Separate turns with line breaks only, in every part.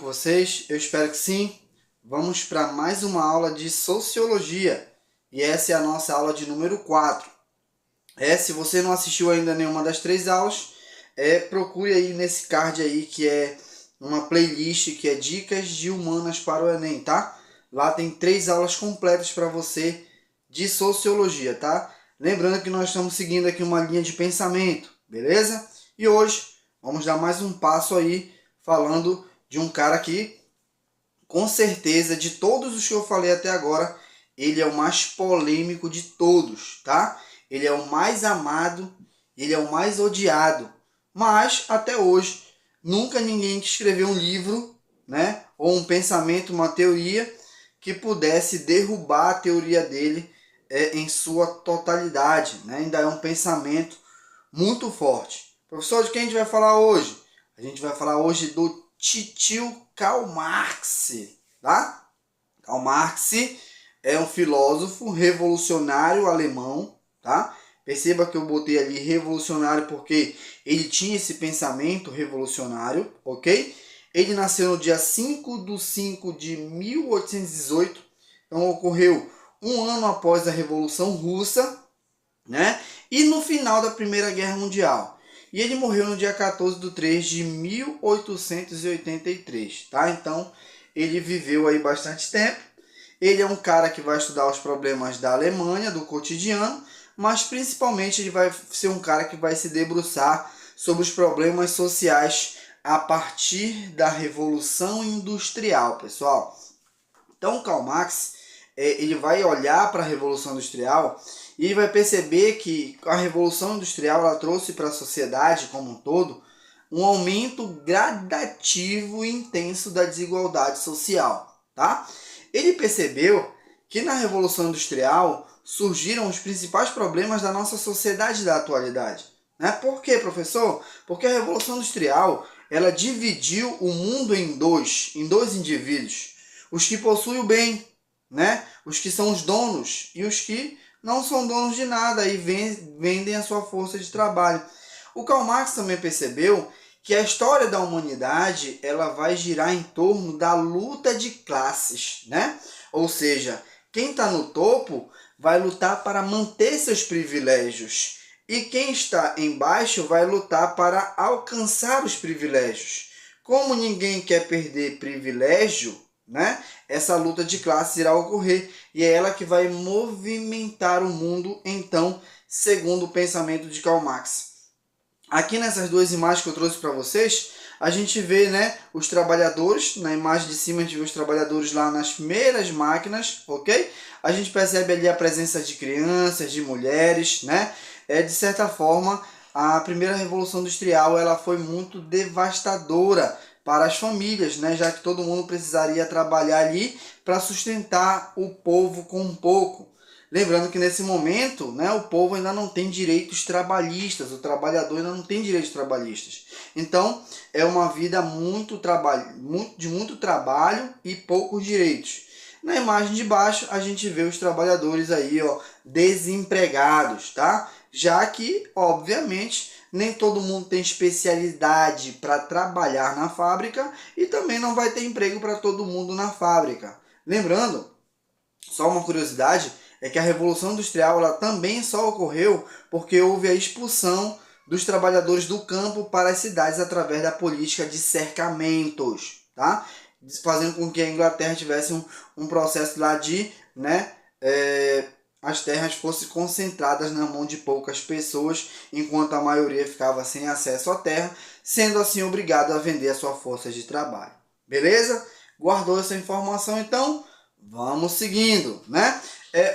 vocês? Eu espero que sim. Vamos para mais uma aula de Sociologia. E essa é a nossa aula de número 4. Se você não assistiu ainda nenhuma das 3 aulas, procure aí nesse card aí que é uma playlist que é Dicas de Humanas para o Enem, tá? Lá tem 3 aulas completas para você de Sociologia, tá? Lembrando que nós estamos seguindo aqui uma linha de pensamento, beleza? E hoje vamos dar mais um passo aí falando de um cara que, com certeza, de todos os que eu falei até agora, ele é o mais polêmico de todos, tá? Ele é o mais amado, ele é o mais odiado. Mas, até hoje, nunca ninguém escreveu um livro, né? Ou um pensamento, uma teoria, que pudesse derrubar a teoria dele em sua totalidade, né? Ainda é um pensamento muito forte. Professor, de quem a gente vai falar hoje? A gente vai falar hoje do titio Karl Marx, tá? Karl Marx é um filósofo revolucionário alemão, tá? Perceba que eu botei ali revolucionário porque ele tinha esse pensamento revolucionário, ok? Ele nasceu no dia 5/5 de 1818, então ocorreu um ano após a Revolução Russa, né? E no final da Primeira Guerra Mundial. E ele morreu no dia 14/3 de 1883, tá? Então, ele viveu aí bastante tempo. Ele é um cara que vai estudar os problemas da Alemanha, do cotidiano, mas principalmente ele vai ser um cara que vai se debruçar sobre os problemas sociais a partir da Revolução Industrial, pessoal. Então, Karl Marx, ele vai olhar para a Revolução Industrial e ele vai perceber que a Revolução Industrial ela trouxe para a sociedade como um todo um aumento gradativo e intenso da desigualdade social, tá? Ele percebeu que na Revolução Industrial surgiram os principais problemas da nossa sociedade da atualidade, né? Por quê, professor? Porque a Revolução Industrial ela dividiu o mundo em dois indivíduos, os que possuem o bem, né? Os que são os donos e os que não são donos de nada e vendem a sua força de trabalho. O Karl Marx também percebeu que a história da humanidade ela vai girar em torno da luta de classes, né? Ou seja, quem está no topo vai lutar para manter seus privilégios e quem está embaixo vai lutar para alcançar os privilégios. Como ninguém quer perder privilégio, né? Essa luta de classes irá ocorrer e é ela que vai movimentar o mundo, então, segundo o pensamento de Karl Marx. Aqui nessas 2 imagens que eu trouxe para vocês, a gente vê, né, os trabalhadores. Na imagem de cima a gente vê os trabalhadores lá nas primeiras máquinas, ok? A gente percebe ali a presença de crianças, de mulheres, né? De certa forma, a primeira Revolução Industrial ela foi muito devastadora para as famílias, né? Já que todo mundo precisaria trabalhar ali para sustentar o povo com um pouco. Lembrando que nesse momento, né, o povo ainda não tem direitos trabalhistas, o trabalhador ainda não tem direitos trabalhistas. Então, é uma vida de muito trabalho e poucos direitos. Na imagem de baixo, a gente vê os trabalhadores aí, ó, desempregados, tá? Já que, obviamente, nem todo mundo tem especialidade para trabalhar na fábrica e também não vai ter emprego para todo mundo na fábrica. Lembrando, só uma curiosidade, é que a Revolução Industrial ela também só ocorreu porque houve a expulsão dos trabalhadores do campo para as cidades através da política de cercamentos, tá? Fazendo com que a Inglaterra tivesse um processo lá de, né, as terras fossem concentradas na mão de poucas pessoas, enquanto a maioria ficava sem acesso à terra, sendo assim obrigado a vender a sua força de trabalho. Beleza? Guardou essa informação, então? Vamos seguindo, né?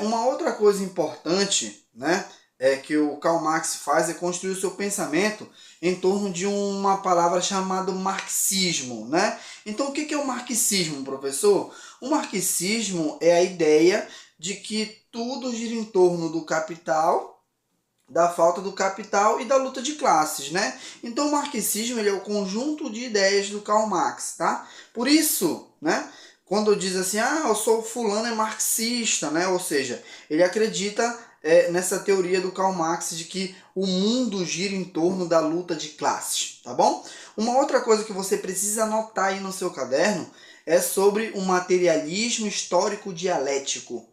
Uma outra coisa importante, né, que o Karl Marx faz é construir o seu pensamento em torno de uma palavra chamada marxismo, né? Então, o que é o marxismo, professor? O marxismo é a ideia de que tudo gira em torno do capital, da falta do capital e da luta de classes, né? Então, o marxismo ele é o conjunto de ideias do Karl Marx, tá? Por isso, né? Quando diz assim, eu sou fulano é marxista, né? Ou seja, ele acredita nessa teoria do Karl Marx de que o mundo gira em torno da luta de classes, tá bom? Uma outra coisa que você precisa anotar aí no seu caderno é sobre o materialismo histórico dialético.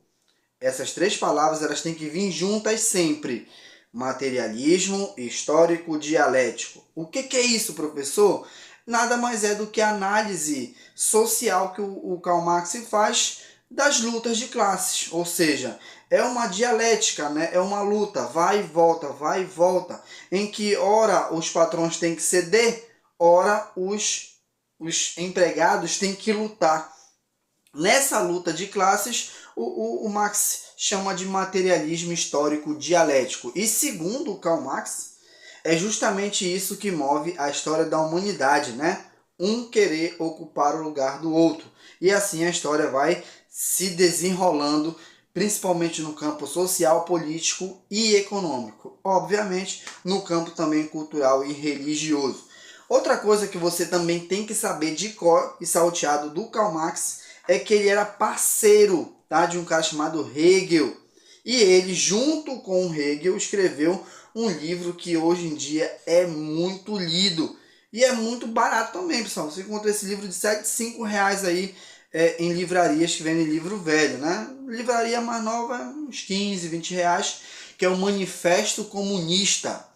Essas três palavras elas têm que vir juntas sempre. Materialismo histórico dialético. O que é isso, professor? Nada mais é do que a análise social que o Karl Marx faz das lutas de classes. Ou seja, é uma dialética, né? É uma luta, vai e volta, em que ora os patrões têm que ceder, ora os empregados têm que lutar. Nessa luta de classes, o Marx chama de materialismo histórico dialético. E segundo o Karl Marx, é justamente isso que move a história da humanidade, né? Um querer ocupar o lugar do outro. E assim a história vai se desenrolando, principalmente no campo social, político e econômico. Obviamente, no campo também cultural e religioso. Outra coisa que você também tem que saber de cor e salteado do Karl Marx é que ele era parceiro, tá, de um cara chamado Hegel. E ele, junto com Hegel, escreveu um livro que hoje em dia é muito lido. E é muito barato também, pessoal. Você encontra esse livro de R$7,5 aí em livrarias que vendem livro velho, né? Livraria mais nova, uns 15, R$20, que é o Manifesto Comunista.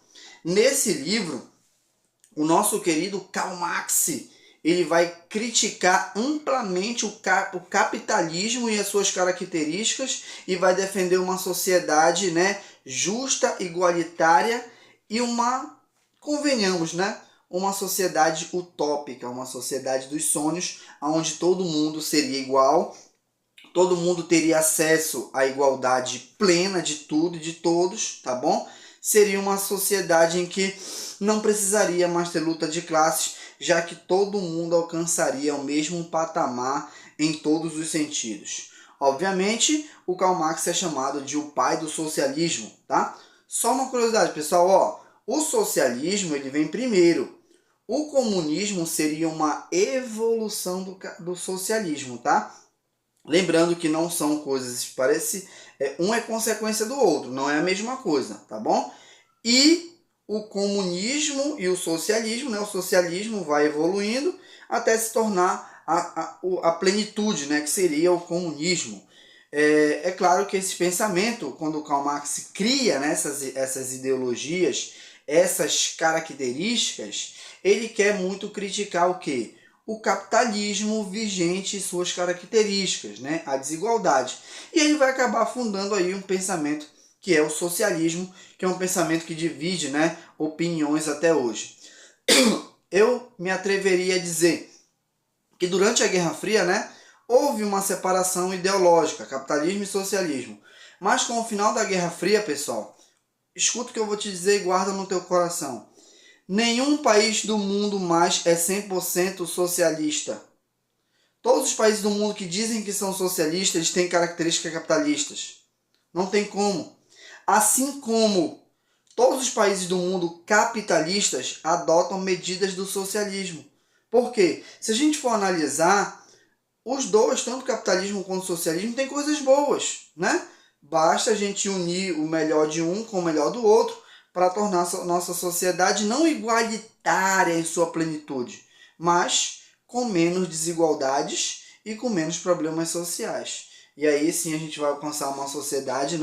Nesse livro, o nosso querido Karl Marx, ele vai criticar amplamente o capitalismo e as suas características e vai defender uma sociedade, né, justa, igualitária e convenhamos, né, uma sociedade utópica, uma sociedade dos sonhos, onde todo mundo seria igual, todo mundo teria acesso à igualdade plena de tudo e de todos, tá bom? Seria uma sociedade em que não precisaria mais ter luta de classes, já que todo mundo alcançaria o mesmo patamar em todos os sentidos. Obviamente, o Karl Marx é chamado de o pai do socialismo, tá? Só uma curiosidade, pessoal, ó, o socialismo ele vem primeiro. O comunismo seria uma evolução do socialismo, tá? Lembrando que não são coisas que parecem, um é consequência do outro, não é a mesma coisa, tá bom? E o comunismo e o socialismo, né? O socialismo vai evoluindo até se tornar a plenitude, né? Que seria o comunismo. É claro que esse pensamento, quando o Karl Marx cria, né, essas ideologias, essas características, ele quer muito criticar o quê? O capitalismo vigente e suas características, né? A desigualdade. E ele vai acabar fundando aí um pensamento que é o socialismo, que é um pensamento que divide, né, opiniões até hoje. Eu me atreveria a dizer que durante a Guerra Fria, né, houve uma separação ideológica, capitalismo e socialismo. Mas com o final da Guerra Fria, pessoal, escuta o que eu vou te dizer e guarda no teu coração. Nenhum país do mundo mais é 100% socialista. Todos os países do mundo que dizem que são socialistas, eles têm características capitalistas. Não tem como. Assim como todos os países do mundo capitalistas adotam medidas do socialismo. Por quê? Se a gente for analisar, os dois, tanto o capitalismo quanto o socialismo, têm coisas boas, né? Basta a gente unir o melhor de um com o melhor do outro para tornar a nossa sociedade não igualitária em sua plenitude, mas com menos desigualdades e com menos problemas sociais. E aí sim a gente vai alcançar uma sociedade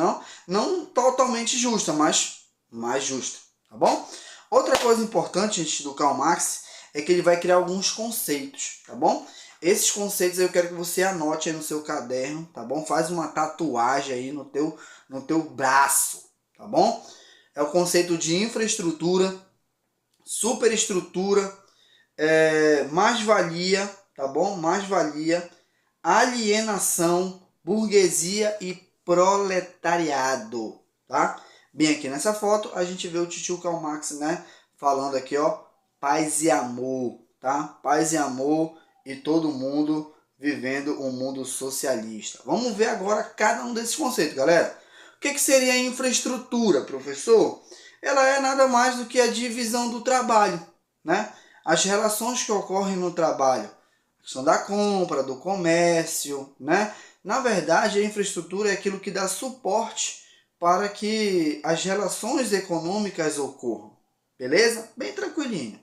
não totalmente justa, mas mais justa, tá bom? Outra coisa importante, gente, do Karl Marx é que ele vai criar alguns conceitos, tá bom? Esses conceitos eu quero que você anote aí no seu caderno, tá bom? Faz uma tatuagem aí no teu braço, tá bom? É o conceito de infraestrutura, superestrutura, mais-valia, tá bom? Mais-valia, alienação, burguesia e proletariado, tá? Bem, aqui nessa foto a gente vê o tio Karl Marx, né, falando aqui, ó, paz e amor, tá? Paz e amor e todo mundo vivendo um mundo socialista. Vamos ver agora cada um desses conceitos, galera. O que seria a infraestrutura, professor? Ela é nada mais do que a divisão do trabalho, né? As relações que ocorrem no trabalho, a questão da compra, do comércio, né? Na verdade, a infraestrutura é aquilo que dá suporte para que as relações econômicas ocorram. Beleza? Bem tranquilinho.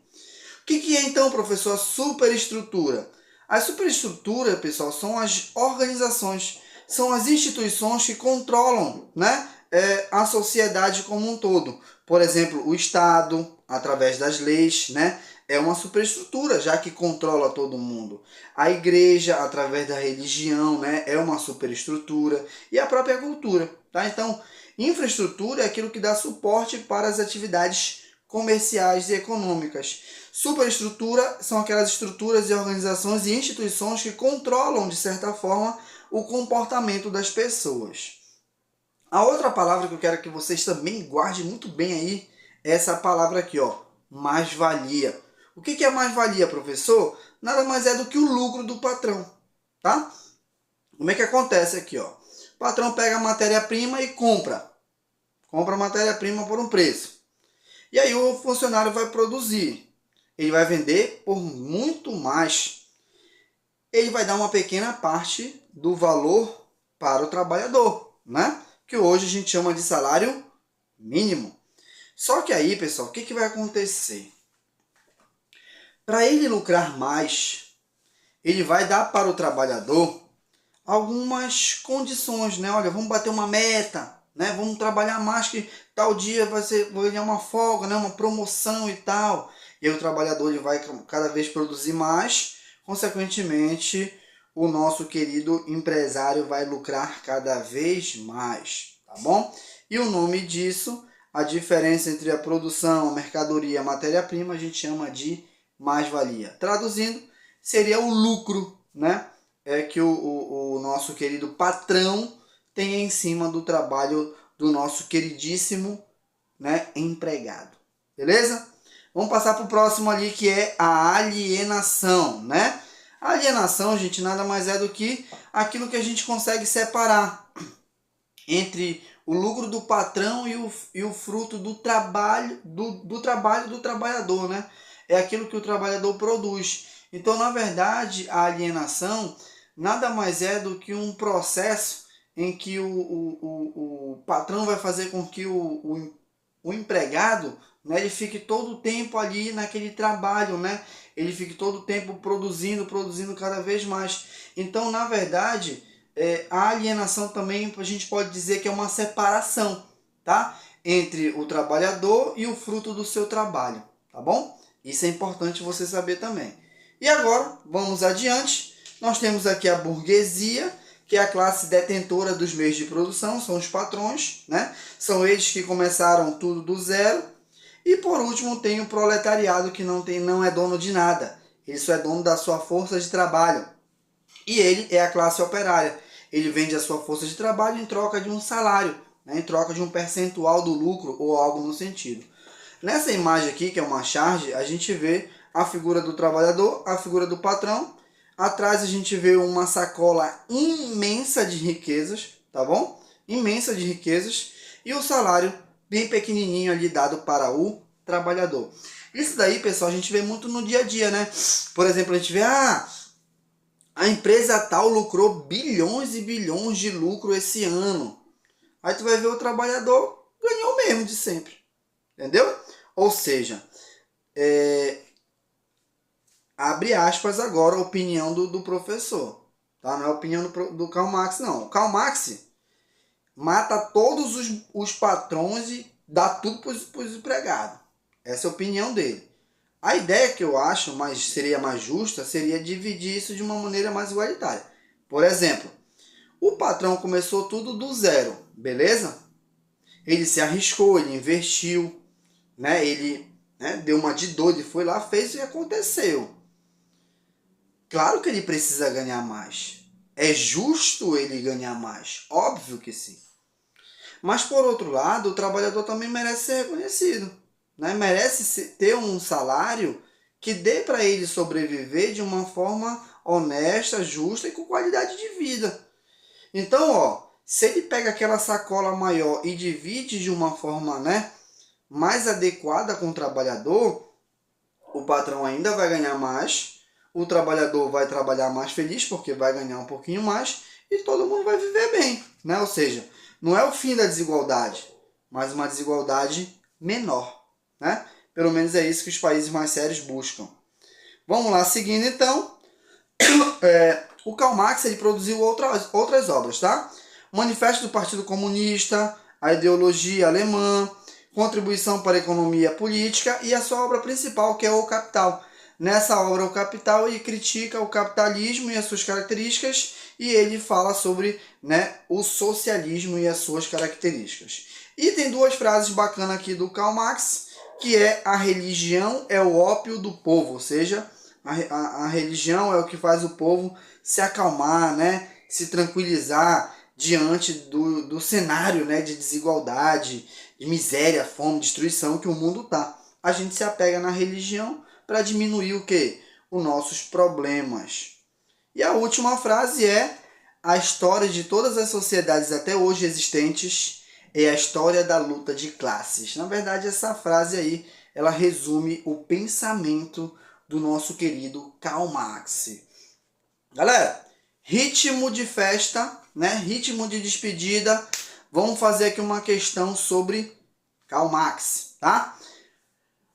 O que é então, professor, a superestrutura? A superestrutura, pessoal, são as organizações, são as instituições que controlam, né, a sociedade como um todo. Por exemplo, o Estado, através das leis, né, é uma superestrutura, já que controla todo mundo. A igreja, através da religião, né, é uma superestrutura. E a própria cultura. Tá? Então, infraestrutura é aquilo que dá suporte para as atividades comerciais e econômicas. Superestrutura são aquelas estruturas e organizações e instituições que controlam, de certa forma, o comportamento das pessoas. A outra palavra que eu quero que vocês também guardem muito bem aí é essa palavra aqui, ó, mais-valia. O que é mais-valia, professor? Nada mais é do que o lucro do patrão, tá? Como é que acontece aqui, ó? O patrão pega a matéria-prima e compra a matéria-prima por um preço. E aí o funcionário vai produzir. Ele vai vender por muito mais. Ele vai dar uma pequena parte do valor para o trabalhador, né? Que hoje a gente chama de salário mínimo. Só que aí, pessoal, o que vai acontecer? Para ele lucrar mais, ele vai dar para o trabalhador algumas condições, né? Olha, vamos bater uma meta, né? Vamos trabalhar mais que tal dia vai ganhar uma folga, né? Uma promoção e tal. E aí o trabalhador ele vai cada vez produzir mais, consequentemente, o nosso querido empresário vai lucrar cada vez mais, tá bom? E o nome disso, a diferença entre a produção, a mercadoria, a matéria-prima, a gente chama de mais-valia. Traduzindo, seria o lucro, né? Que o nosso querido patrão tem em cima do trabalho do nosso queridíssimo, né, empregado. Beleza? Vamos passar para o próximo ali, que é a alienação, né? A alienação, gente, nada mais é do que aquilo que a gente consegue separar entre o lucro do patrão e o fruto do trabalho do trabalho do trabalhador, né? É aquilo que o trabalhador produz. Então, na verdade, a alienação nada mais é do que um processo em que o patrão vai fazer com que o empregado, né, ele fique todo o tempo ali naquele trabalho, né? Ele fique todo o tempo produzindo cada vez mais. Então, na verdade, a alienação também a gente pode dizer que é uma separação, tá? Entre o trabalhador e o fruto do seu trabalho, tá bom? Isso é importante você saber também. E agora, vamos adiante. Nós temos aqui a burguesia, que é a classe detentora dos meios de produção, são os patrões, né? São eles que começaram tudo do zero. E por último tem o proletariado, que não é dono de nada. Ele só é dono da sua força de trabalho. E ele é a classe operária. Ele vende a sua força de trabalho em troca de um salário, né? Em troca de um percentual do lucro ou algo no sentido. Nessa imagem aqui, que é uma charge, a gente vê a figura do trabalhador, a figura do patrão. Atrás a gente vê uma sacola imensa de riquezas, tá bom? Imensa de riquezas. E o salário bem pequenininho ali dado para o trabalhador. Isso daí, pessoal, a gente vê muito no dia a dia, né? Por exemplo, a gente vê, a empresa tal lucrou bilhões e bilhões de lucro esse ano. Aí tu vai ver o trabalhador ganhou mesmo de sempre. Entendeu? Ou seja, abre aspas agora a opinião do professor. Tá? Não é a opinião do Karl Marx, não. O Karl Marx mata todos os patrões e dá tudo para os empregados. Essa é a opinião dele. A ideia que eu acho seria mais justa seria dividir isso de uma maneira mais igualitária. Por exemplo, o patrão começou tudo do zero, beleza? Ele se arriscou, ele investiu, né? Ele deu uma de doido e foi lá, fez e aconteceu. Claro que ele precisa ganhar mais. É justo ele ganhar mais. Óbvio que sim. Mas, por outro lado, o trabalhador também merece ser reconhecido. Né? Merece ter um salário que dê para ele sobreviver de uma forma honesta, justa e com qualidade de vida. Então, se ele pega aquela sacola maior e divide de uma forma, mais adequada com o trabalhador, o patrão ainda vai ganhar mais, o trabalhador vai trabalhar mais feliz porque vai ganhar um pouquinho mais e todo mundo vai viver bem, né? Ou seja, não é o fim da desigualdade, mas uma desigualdade menor, né? Pelo menos é isso que os países mais sérios buscam. Vamos lá, seguindo então. O Karl Marx ele produziu outras obras, tá? O Manifesto do Partido Comunista, a Ideologia Alemã, Contribuição para a Economia Política e a sua obra principal, que é O Capital. Nessa obra, O Capital, ele critica o capitalismo e as suas características e ele fala sobre, né, o socialismo e as suas características. E tem duas frases bacanas aqui do Karl Marx, que é: a religião é o ópio do povo, ou seja, a religião é o que faz o povo se acalmar, né, se tranquilizar diante do cenário, né, de desigualdade, de miséria, fome, destruição que o mundo está. A gente se apega na religião para diminuir o quê? Os nossos problemas. E a última frase é: a história de todas as sociedades até hoje existentes é a história da luta de classes. Na verdade, essa frase aí, ela resume o pensamento do nosso querido Karl Marx. Galera, ritmo de festa, né? Ritmo de despedida. Vamos fazer aqui uma questão sobre Karl Marx, tá?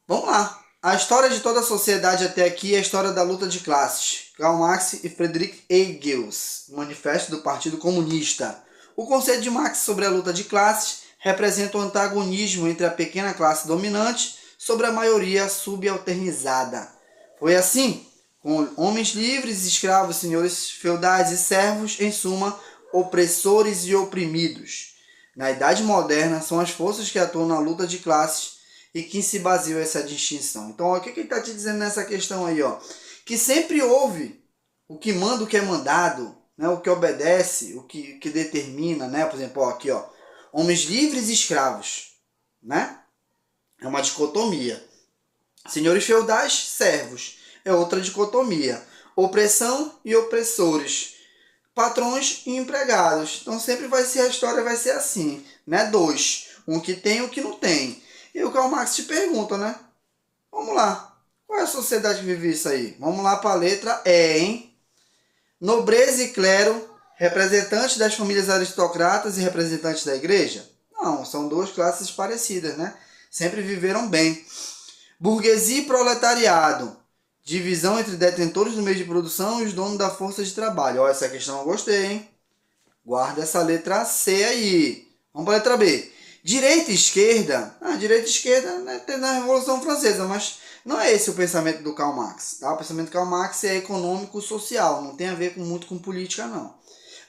Vamos lá. A história de toda a sociedade até aqui é a história da luta de classes. Karl Marx e Friedrich Engels, Manifesto do Partido Comunista. O conceito de Marx sobre a luta de classes representa o antagonismo entre a pequena classe dominante sobre a maioria subalternizada. Foi assim, com homens livres, escravos, senhores feudais e servos, em suma, opressores e oprimidos. Na Idade Moderna, são as forças que atuam na luta de classes e que se baseia essa distinção. Então, ó, o que ele está te dizendo nessa questão aí? Ó? Que sempre houve o que manda, o que é mandado, né? O que obedece, o que determina, né? Por exemplo, ó, aqui, ó, homens livres e escravos, né? É uma dicotomia. Senhores feudais, servos, é outra dicotomia. Opressão e opressores, patrões e empregados. Então sempre vai ser, a história vai ser assim, né? Dois, um que tem e um que não tem. E o Karl Marx te pergunta, né? Vamos lá, qual é a sociedade que vive isso aí? Vamos lá para a letra E, hein? Nobreza e clero, representantes das famílias aristocratas e representantes da igreja? Não, são duas classes parecidas, né? Sempre viveram bem. Burguesia e proletariado, divisão entre detentores do meio de produção e os donos da força de trabalho. Olha, essa questão eu gostei, hein? Guarda essa letra C aí. Vamos para a letra B. Direita e esquerda. Direita e esquerda, né, tem na Revolução Francesa, mas não é esse o pensamento do Karl Marx. Tá? O pensamento do Karl Marx é econômico-social, não tem a ver muito com política, não.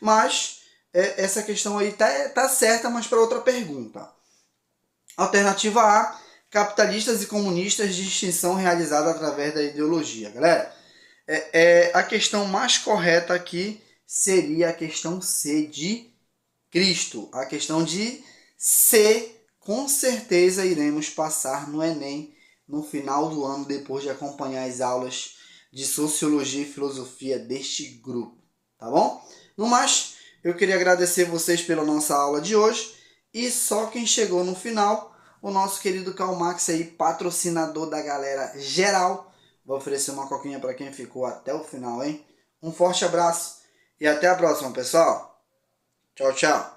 Mas essa questão aí tá certa, mas para outra pergunta. Alternativa A: capitalistas e comunistas, distinção realizada através da ideologia. Galera, a questão mais correta aqui seria a questão C de Cristo. A questão de C, com certeza iremos passar no Enem no final do ano, depois de acompanhar as aulas de Sociologia e Filosofia deste grupo. Tá bom? No mais, eu queria agradecer vocês pela nossa aula de hoje. E só quem chegou no final, o nosso querido Karl Marx aí, patrocinador da galera geral. Vou oferecer uma coquinha para quem ficou até o final, hein? Um forte abraço e até a próxima, pessoal. Tchau, tchau.